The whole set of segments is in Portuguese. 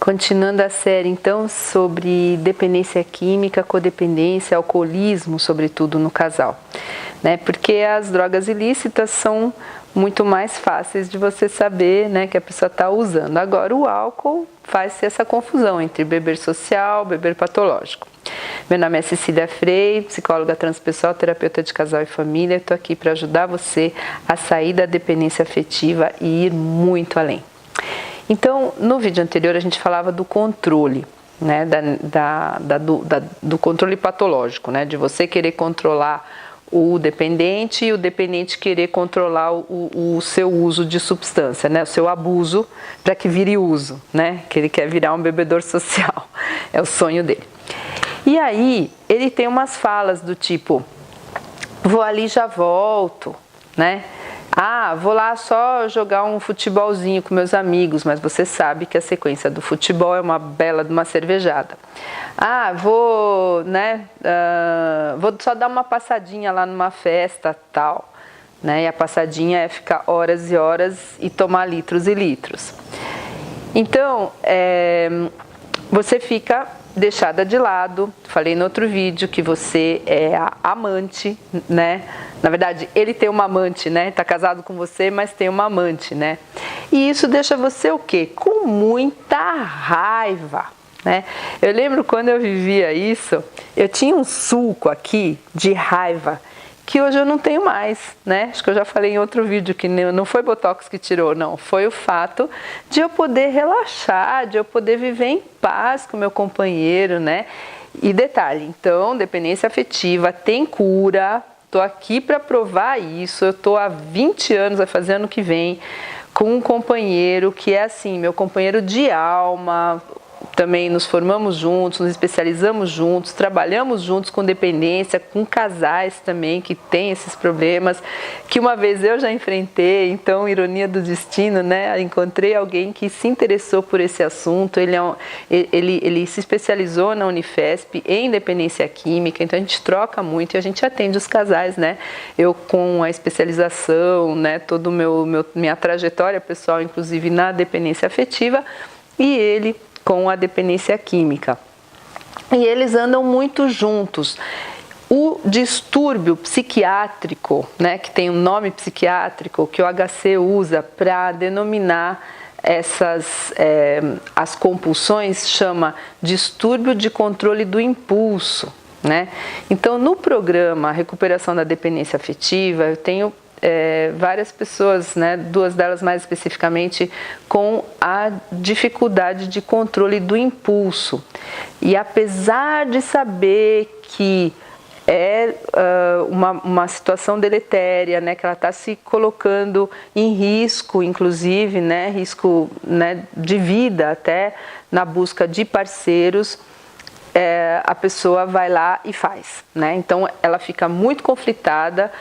Continuando a série, então, sobre dependência química, codependência, alcoolismo, sobretudo no casal, né? Porque as drogas ilícitas são muito mais fáceis de você saber, né, que a pessoa está usando. Agora, o álcool faz-se essa confusão entre beber social, beber patológico. Meu nome é Cecília Frei, psicóloga transpessoal, terapeuta de casal e família. Estou aqui para ajudar você a sair da dependência afetiva e ir muito além. Então, no vídeo anterior a gente falava do controle, né, do controle patológico, né, de você querer controlar o dependente e o dependente querer controlar o seu uso de substância, né, o seu abuso para que vire uso, né, que ele quer virar um bebedor social, é o sonho dele. E aí ele tem umas falas do tipo, vou ali e já volto, né? Ah, vou lá só jogar um futebolzinho com meus amigos, mas você sabe que a sequência do futebol é uma bela de uma cervejada. Ah, vou, né, vou só dar uma passadinha lá numa festa, tal, né? E a passadinha é ficar horas e horas e tomar litros e litros. Então, você fica deixada de lado. Falei no outro vídeo que você é a amante, né? Na verdade, ele tem uma amante, né? Tá casado com você, mas tem uma amante, né? E isso deixa você o quê? Com muita raiva, né? Eu lembro quando eu vivia isso, eu tinha um sulco aqui de raiva que hoje eu não tenho mais, né? Acho que eu já falei em outro vídeo que não foi Botox que tirou, não. Foi o fato de eu poder relaxar, de eu poder viver em paz com meu companheiro, né? E detalhe, então, dependência afetiva tem cura. Tô aqui para provar isso. Eu tô há 20 anos, vai fazer ano que vem, com um companheiro que é assim, meu companheiro de alma. Também nos formamos juntos, nos especializamos juntos, trabalhamos juntos com dependência, com casais também que têm esses problemas, que uma vez eu já enfrentei, então, ironia do destino, né? Encontrei alguém que se interessou por esse assunto, ele se especializou na Unifesp em dependência química, então a gente troca muito e a gente atende os casais, né? Eu com a especialização, né? Toda minha trajetória pessoal, inclusive na dependência afetiva, e ele com a dependência química. E eles andam muito juntos. O distúrbio psiquiátrico, né, que tem um nome psiquiátrico, que o HC usa para denominar as compulsões, chama distúrbio de controle do impulso, né? Então, no programa Recuperação da Dependência Afetiva, eu tenho várias pessoas, né, duas delas mais especificamente, com a dificuldade de controle do impulso. E apesar de saber que é uma situação deletéria, né, que ela está se colocando em risco, inclusive, né, risco, né, de vida até na busca de parceiros, a pessoa vai lá e faz, né? Então ela fica muito conflitada,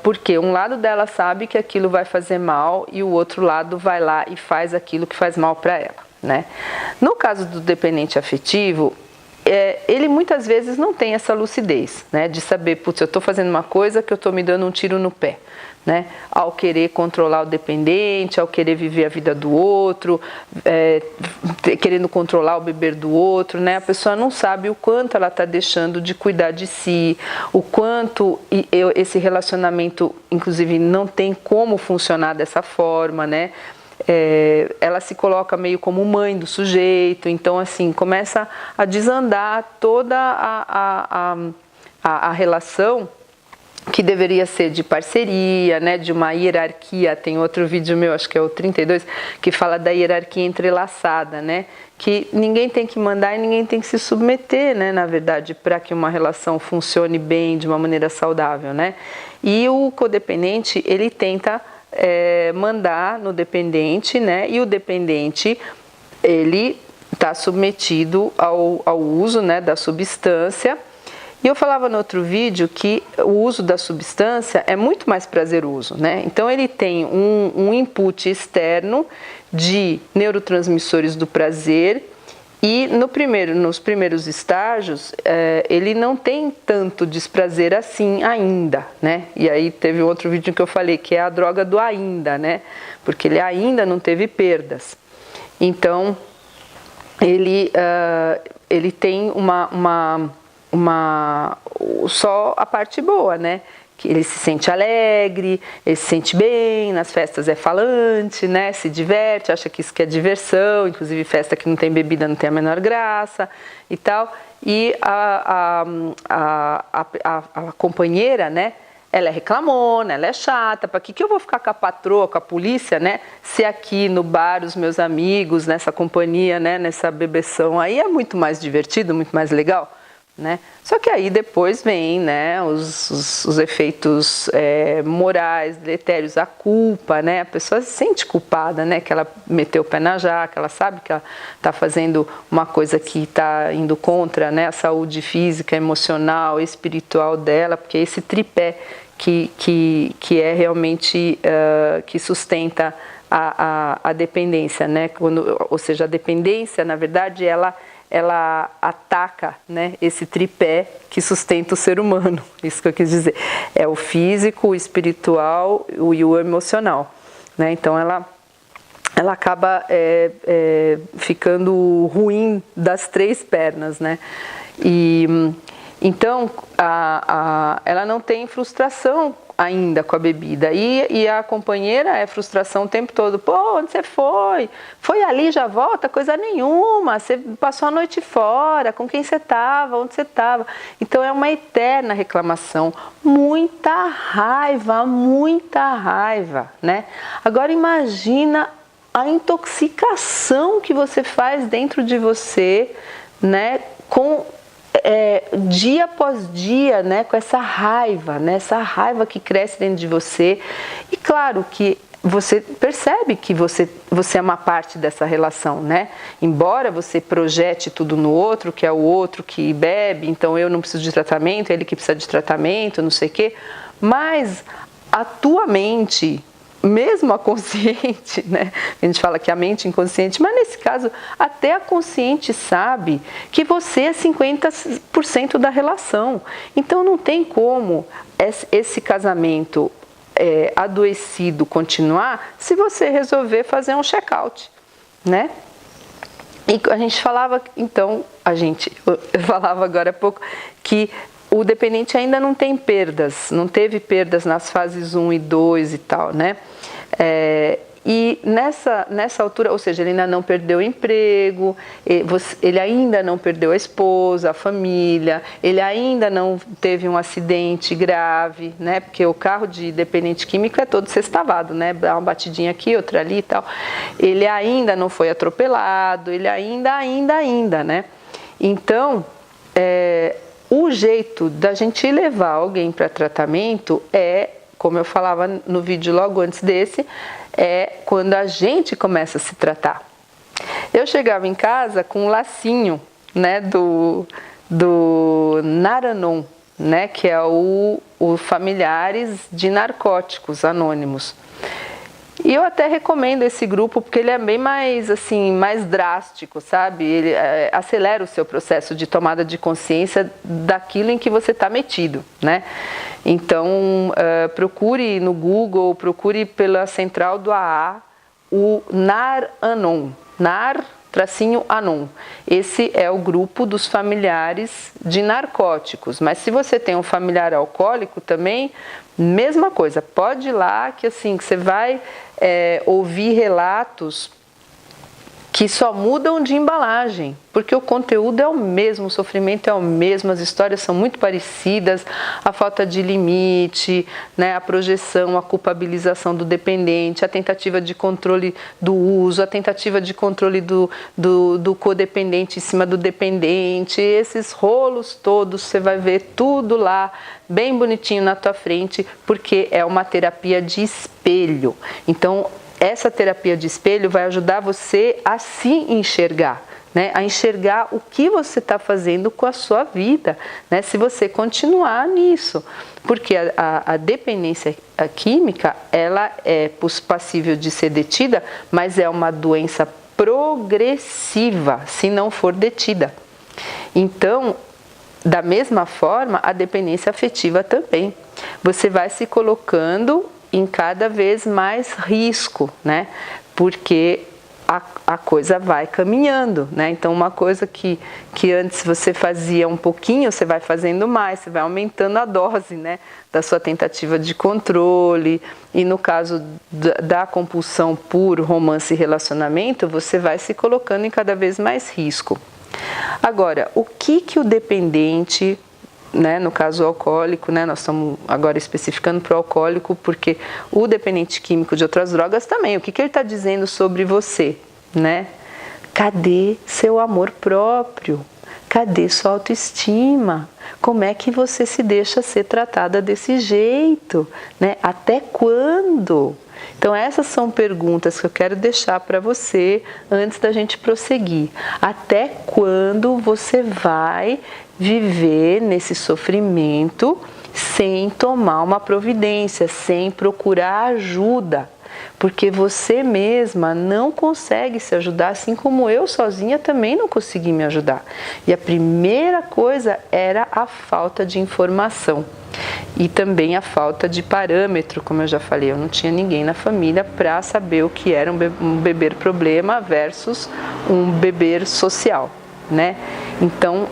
porque um lado dela sabe que aquilo vai fazer mal e o outro lado vai lá e faz aquilo que faz mal para ela, né? No caso do dependente afetivo, ele muitas vezes não tem essa lucidez, né, de saber, putz, eu estou fazendo uma coisa que eu estou me dando um tiro no pé, né, ao querer controlar o dependente, ao querer viver a vida do outro, querendo controlar o beber do outro, né, a pessoa não sabe o quanto ela está deixando de cuidar de si, o quanto esse relacionamento, inclusive, não tem como funcionar dessa forma, né. Ela se coloca meio como mãe do sujeito, então assim, começa a desandar toda a relação que deveria ser de parceria, né, de uma hierarquia. Tem outro vídeo meu, acho que é o 32, que fala da hierarquia entrelaçada, né, que ninguém tem que mandar e ninguém tem que se submeter, né, na verdade, para que uma relação funcione bem, de uma maneira saudável, né. E o codependente, ele tenta mandar no dependente, né? E o dependente, ele está submetido ao uso, né, da substância. E eu falava no outro vídeo que o uso da substância é muito mais prazeroso, né? Então ele tem um input externo de neurotransmissores do prazer. E nos primeiros estágios, ele não tem tanto desprazer assim ainda, né? E aí teve outro vídeo que eu falei que é a droga do ainda, né? Porque ele ainda não teve perdas. Então, ele tem só a parte boa, né? Que ele se sente alegre, ele se sente bem, nas festas é falante, né? Se diverte, acha que isso que é diversão, inclusive festa que não tem bebida não tem a menor graça e tal. E a companheira, né? Ela é reclamona, ela é chata, para que eu vou ficar com a patroa, com a polícia, né? Se aqui no bar os meus amigos, nessa companhia, né? Nessa bebeção aí é muito mais divertido, muito mais legal. Né? Só que aí depois vem, né, os efeitos morais, deletérios, a culpa, né? A pessoa se sente culpada, né? Que ela meteu o pé na jaca, ela sabe que ela está fazendo uma coisa que está indo contra, né, a saúde física, emocional, espiritual dela, porque esse tripé que é realmente que sustenta a dependência, né? Ou seja, a dependência, na verdade, ela ataca, né, esse tripé que sustenta o ser humano. Isso que eu quis dizer. É o físico, o espiritual e o emocional. Né? Então ela acaba ficando ruim das três pernas. Né? Então ela não tem frustração ainda com a bebida. E a companheira é frustração o tempo todo. Pô, onde você foi? Foi ali, já volta? Coisa nenhuma. Você passou a noite fora. Com quem você estava? Onde você estava? Então é uma eterna reclamação. Muita raiva, né? Agora imagina a intoxicação que você faz dentro de você, né? Com dia após dia, né, com essa raiva, né, essa raiva que cresce dentro de você. E claro que você percebe que você é uma parte dessa relação, né? Embora você projete tudo no outro, que é o outro que bebe, então eu não preciso de tratamento, ele que precisa de tratamento, não sei o quê, mas a tua mente, mesmo a consciente, né? A gente fala que a mente inconsciente, mas nesse caso até a consciente sabe que você é 50% da relação. Então não tem como esse casamento adoecido continuar se você resolver fazer um check-out, né? E a gente falava, então, eu falava agora há pouco que o dependente ainda não tem perdas, não teve perdas nas fases 1 e 2 e tal, né? E nessa altura, ou seja, ele ainda não perdeu o emprego, ele ainda não perdeu a esposa, a família, ele ainda não teve um acidente grave, né? Porque o carro de dependente químico é todo sextavado, né? Dá uma batidinha aqui, outra ali e tal. Ele ainda não foi atropelado, ele ainda, né? Então, o jeito da gente levar alguém para tratamento como eu falava no vídeo logo antes desse, quando a gente começa a se tratar. Eu chegava em casa com um lacinho, né, do Nar-Anon, né, que é o Familiares de Narcóticos Anônimos. E eu até recomendo esse grupo porque ele é bem mais, assim, mais drástico, sabe? Ele acelera o seu processo de tomada de consciência daquilo em que você está metido, né? Então, procure no Google, procure pela central do AA, o Nar-Anon, Nar-Anon. Esse é o grupo dos familiares de narcóticos, mas se você tem um familiar alcoólico também, mesma coisa, pode ir lá que assim, que você vai ouvir relatos que só mudam de embalagem, porque o conteúdo é o mesmo, o sofrimento é o mesmo, as histórias são muito parecidas, a falta de limite, né, a projeção, a culpabilização do dependente, a tentativa de controle do uso, a tentativa de controle do codependente em cima do dependente, esses rolos todos, você vai ver tudo lá, bem bonitinho na tua frente, porque é uma terapia de espelho. Então, essa terapia de espelho vai ajudar você a se enxergar, né? A enxergar o que você está fazendo com a sua vida, né? Se você continuar nisso. Porque a dependência química, ela é passível de ser detida, mas é uma doença progressiva, se não for detida. Então, da mesma forma, a dependência afetiva também. Você vai se colocando em cada vez mais risco, né? Porque a coisa vai caminhando, né? Então, uma coisa que antes você fazia um pouquinho, você vai fazendo mais, você vai aumentando a dose, né, da sua tentativa de controle. E no caso da compulsão por romance e relacionamento, você vai se colocando em cada vez mais risco. Agora, o que o dependente, né, no caso alcoólico, né, nós estamos agora especificando para o alcoólico, porque o dependente químico de outras drogas também, o que ele está dizendo sobre você, né? Cadê seu amor próprio? Cadê sua autoestima? Como é que você se deixa ser tratada desse jeito, né? Até quando? Então essas são perguntas que eu quero deixar para você antes da gente prosseguir. Até quando você vai viver nesse sofrimento sem tomar uma providência, sem procurar ajuda? Porque você mesma não consegue se ajudar, assim como eu sozinha também não consegui me ajudar. E a primeira coisa era a falta de informação. E também a falta de parâmetro, como eu já falei, eu não tinha ninguém na família para saber o que era um beber problema versus um beber social, né? Então,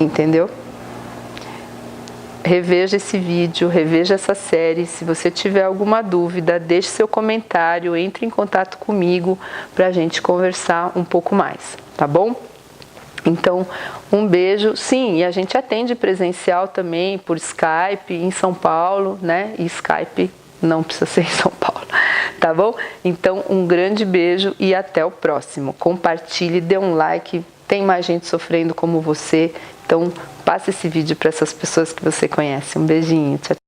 entendeu? Reveja esse vídeo, reveja essa série. Se você tiver alguma dúvida, deixe seu comentário, entre em contato comigo para a gente conversar um pouco mais, tá bom? Então, um beijo. Sim, e a gente atende presencial também por Skype em São Paulo, né? E Skype não precisa ser em São Paulo, tá bom? Então, um grande beijo e até o próximo. Compartilhe, dê um like, tem mais gente sofrendo como você. Então, passe esse vídeo para essas pessoas que você conhece. Um beijinho, tchau.